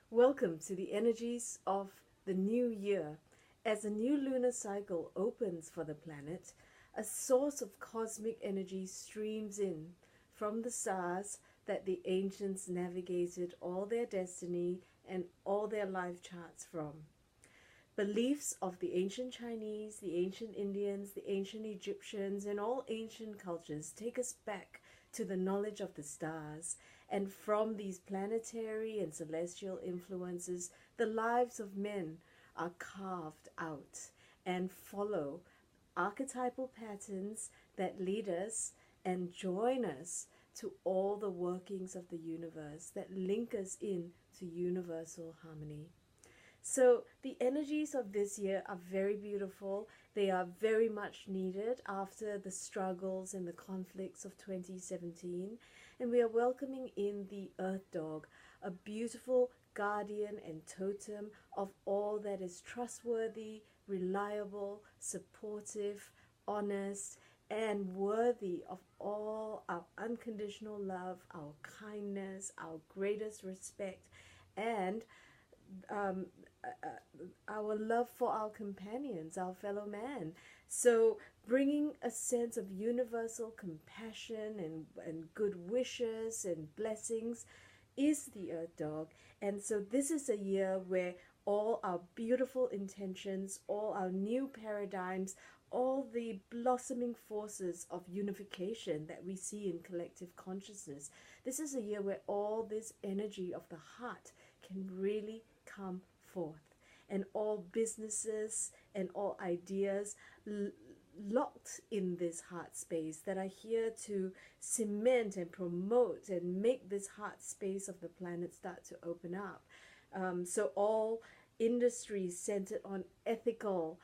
Welcome to the energies of the new year. As a new lunar cycle opens for the planet, a source of cosmic energy streams in from the stars that the ancients navigated all their destiny and all their life charts from. Beliefs of the ancient Chinese, the ancient Indians, the ancient Egyptians, and all ancient cultures take us back to the knowledge of the stars, and from these planetary and celestial influences, the lives of men are carved out and follow archetypal patterns that lead us and join us to all the workings of the universe, that link us in to universal harmony. So the energies of this year are very beautiful. They are very much needed after the struggles and the conflicts of 2017. And we are welcoming in the Earth Dog, a beautiful guardian and totem of all that is trustworthy, reliable, supportive, honest, and worthy of all our unconditional love, our kindness, our greatest respect, and um, our love for our companions, our fellow man. So bringing a sense of universal compassion and good wishes and blessings is the Earth Dog. And so this is a year where all our beautiful intentions, all our new paradigms, all the blossoming forces of unification that we see in collective consciousness, this is a year where all this energy of the heart can really come forth, and all businesses and all ideas locked in this heart space that are here to cement and promote and make this heart space of the planet start to open up. So all industries centered on ethical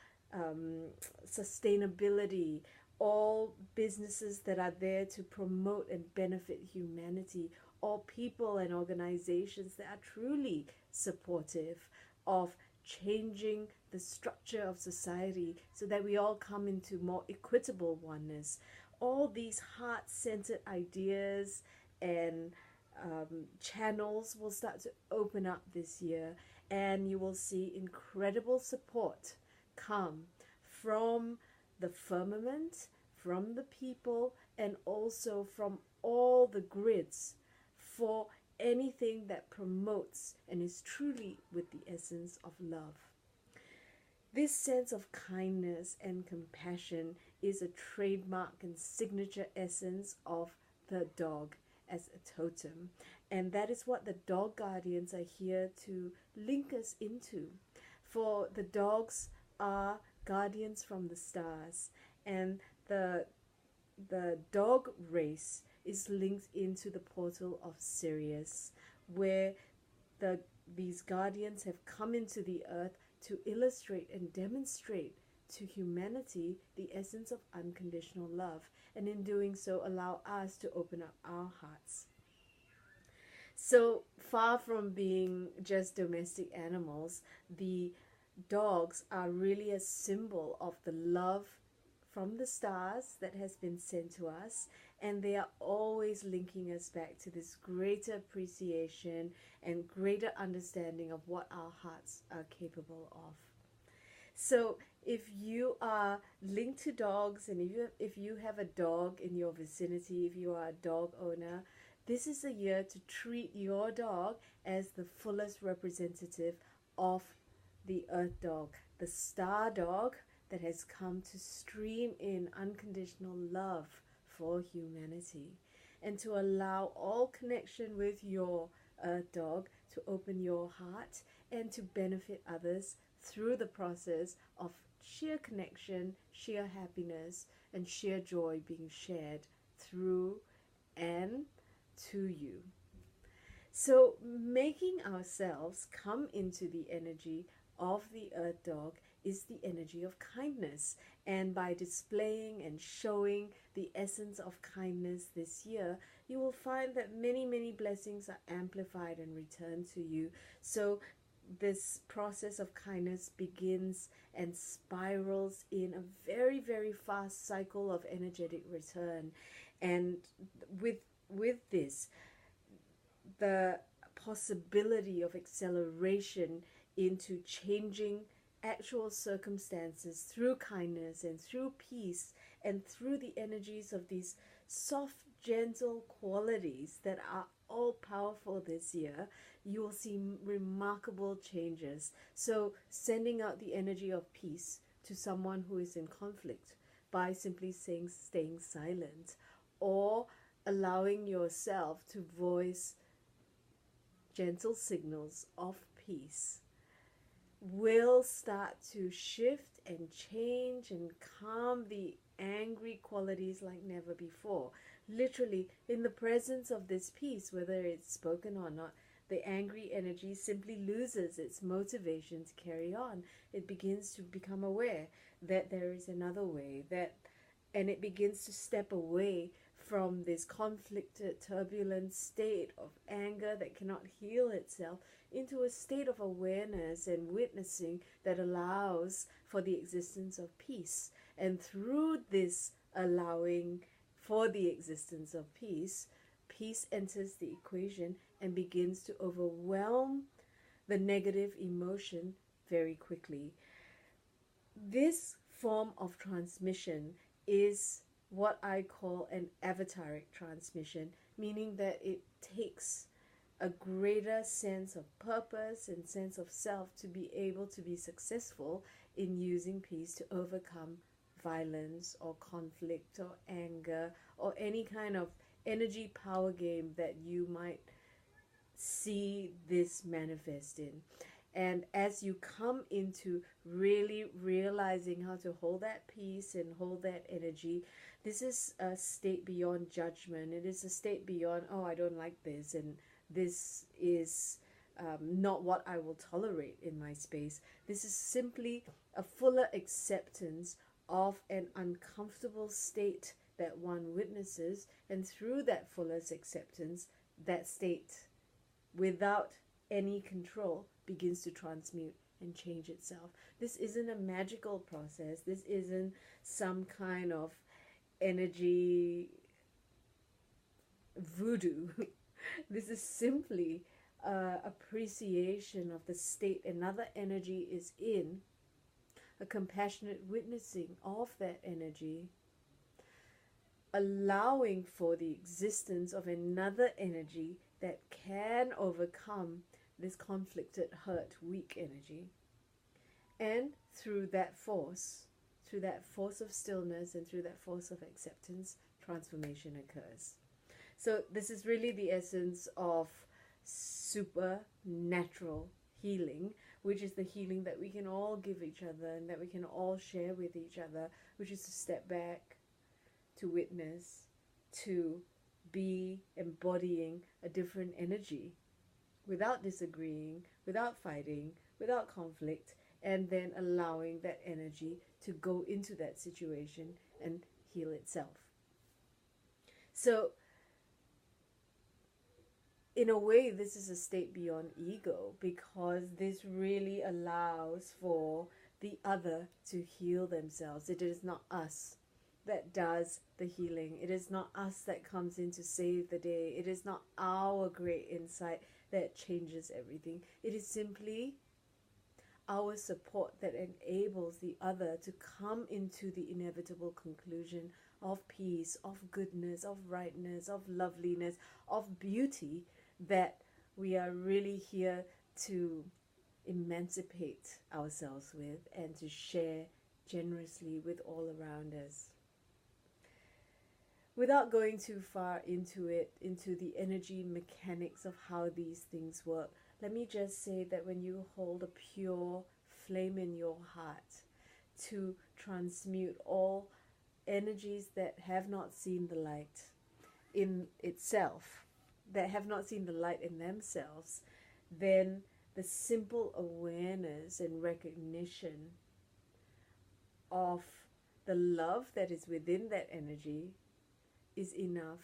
sustainability, all businesses that are there to promote and benefit humanity, all people and organizations that are truly supportive of changing the structure of society so that we all come into more equitable oneness. All these heart-centered ideas and channels will start to open up this year, and you will see incredible support come from the firmament, from the people, and also from all the grids for anything that promotes and is truly with the essence of love. This sense of kindness and compassion is a trademark and signature essence of the dog as a totem. And that is what the dog guardians are here to link us into. For the dogs are guardians from the stars, and the dog race is linked into the portal of Sirius, where these guardians have come into the earth to illustrate and demonstrate to humanity the essence of unconditional love, and in doing so allow us to open up our hearts. So far from being just domestic animals, the dogs are really a symbol of the love from the stars that has been sent to us, and they are always linking us back to this greater appreciation and greater understanding of what our hearts are capable of. So if you are linked to dogs, and if you have a dog in your vicinity, if you are a dog owner, this is a year to treat your dog as the fullest representative of the Earth Dog, the star dog that has come to stream in unconditional love for humanity, and to allow all connection with your Earth Dog to open your heart and to benefit others through the process of sheer connection, sheer happiness, and sheer joy being shared through and to you. So making ourselves come into the energy of the Earth Dog is the energy of kindness, and by displaying and showing the essence of kindness this year, you will find that many blessings are amplified and returned to you. So this process of kindness begins and spirals in a very fast cycle of energetic return. And with this, the possibility of acceleration into changing actual circumstances through kindness and through peace and through the energies of these soft, gentle qualities that are all powerful this year, you will see remarkable changes. So sending out the energy of peace to someone who is in conflict by simply staying silent, or allowing yourself to voice gentle signals of peace, will start to shift and change and calm the angry qualities like never before. Literally, in the presence of this peace, whether it's spoken or not, the angry energy simply loses its motivation to carry on. It begins to become aware that there is another way, and it begins to step away from this conflicted, turbulent state of anger that cannot heal itself into a state of awareness and witnessing that allows for the existence of peace. And through this allowing for the existence of peace, peace enters the equation and begins to overwhelm the negative emotion very quickly. This form of transmission is what I call an avataric transmission, meaning that it takes a greater sense of purpose and sense of self to be able to be successful in using peace to overcome violence or conflict or anger or any kind of energy power game that you might see this manifest in. And as you come into really realizing how to hold that peace and hold that energy, this is a state beyond judgment. It is a state beyond, oh, I don't like this, and this is not what I will tolerate in my space. This is simply a fuller acceptance of an uncomfortable state that one witnesses, and through that fullest acceptance, that state, without any control, begins to transmute and change itself. This isn't a magical process. This isn't some kind of energy voodoo. This is simply appreciation of the state another energy is in, a compassionate witnessing of that energy, allowing for the existence of another energy that can overcome this conflicted, hurt, weak energy. And through that force of stillness and through that force of acceptance, transformation occurs. So this is really the essence of supernatural healing, which is the healing that we can all give each other and that we can all share with each other, which is to step back, to witness, to be embodying a different energy without disagreeing, without fighting, without conflict, and then allowing that energy to go into that situation and heal itself. So in a way, this is a state beyond ego, because this really allows for the other to heal themselves. It is not us that does the healing. It is not us that comes in to save the day. It is not our great insight that changes everything. It is simply our support that enables the other to come into the inevitable conclusion of peace, of goodness, of rightness, of loveliness, of beauty that we are really here to emancipate ourselves with and to share generously with all around us. Without going too far into the energy mechanics of how these things work, let me just say that when you hold a pure flame in your heart to transmute all energies that have not seen the light in itself, that have not seen the light in themselves, then the simple awareness and recognition of the love that is within that energy is enough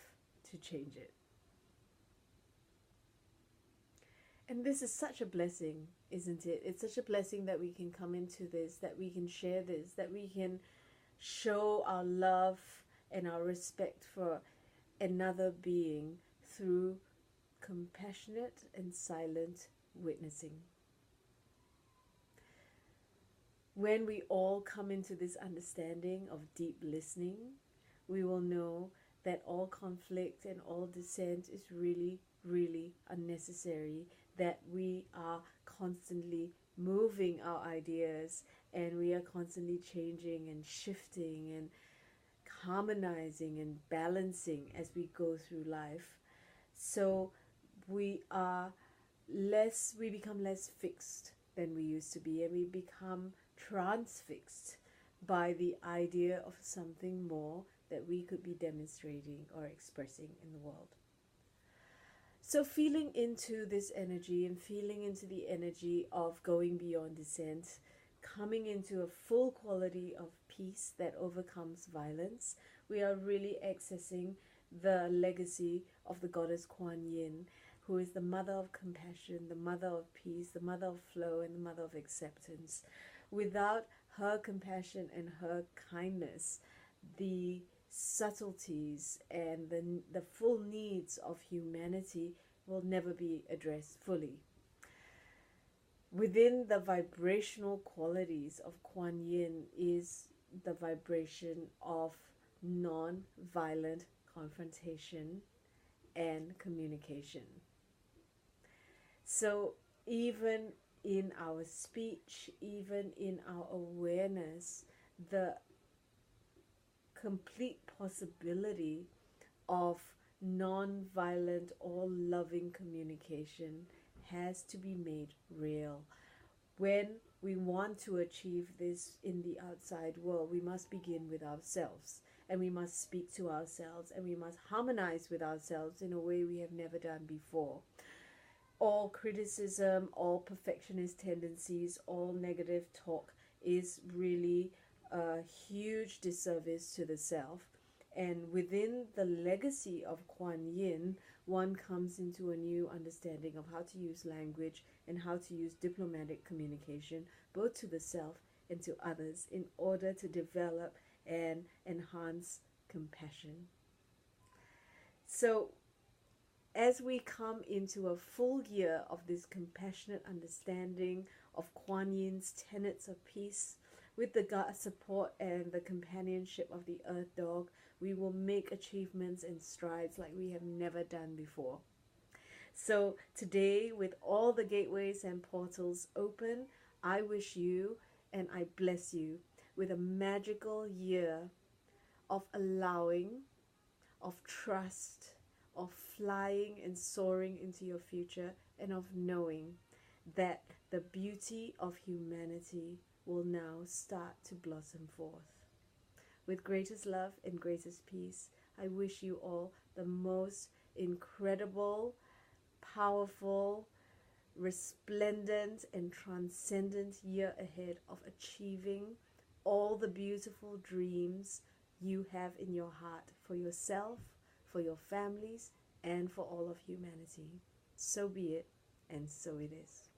to change it. And this is such a blessing, isn't it? It's such a blessing that we can come into this, that we can share this, that we can show our love and our respect for another being through compassionate and silent witnessing. When we all come into this understanding of deep listening, we will know that all conflict and all dissent is really, really unnecessary, that we are constantly moving our ideas and we are constantly changing and shifting and harmonizing and balancing as we go through life. So we become less fixed than we used to be, and we become transfixed by the idea of something more that we could be demonstrating or expressing in the world. So feeling into this energy and feeling into the energy of going beyond dissent, coming into a full quality of peace that overcomes violence, we are really accessing the legacy of the goddess Kwan Yin, who is the mother of compassion, the mother of peace, the mother of flow, and the mother of acceptance. Without her compassion and her kindness, the subtleties and the full needs of humanity will never be addressed fully. Within the vibrational qualities of Kwan Yin is the vibration of non-violent confrontation and communication. So even in our speech, even in our awareness, the complete possibility of non-violent or loving communication has to be made real. When we want to achieve this in the outside world, we must begin with ourselves, and we must speak to ourselves, and we must harmonize with ourselves in a way we have never done before. All criticism, all perfectionist tendencies, all negative talk is really a huge disservice to the self. And within the legacy of Kwan Yin, one comes into a new understanding of how to use language and how to use diplomatic communication, both to the self and to others, in order to develop and enhance compassion. So as we come into a full year of this compassionate understanding of Kwan Yin's Tenets of Peace, with the support and the companionship of the Earth Dog, we will make achievements and strides like we have never done before. So today, with all the gateways and portals open, I wish you and I bless you with a magical year of allowing, of trust, of flying and soaring into your future, and of knowing that the beauty of humanity will now start to blossom forth. With greatest love and greatest peace, I wish you all the most incredible, powerful, resplendent, and transcendent year ahead of achieving all the beautiful dreams you have in your heart for yourself, for your families, and for all of humanity. So be it, and so it is.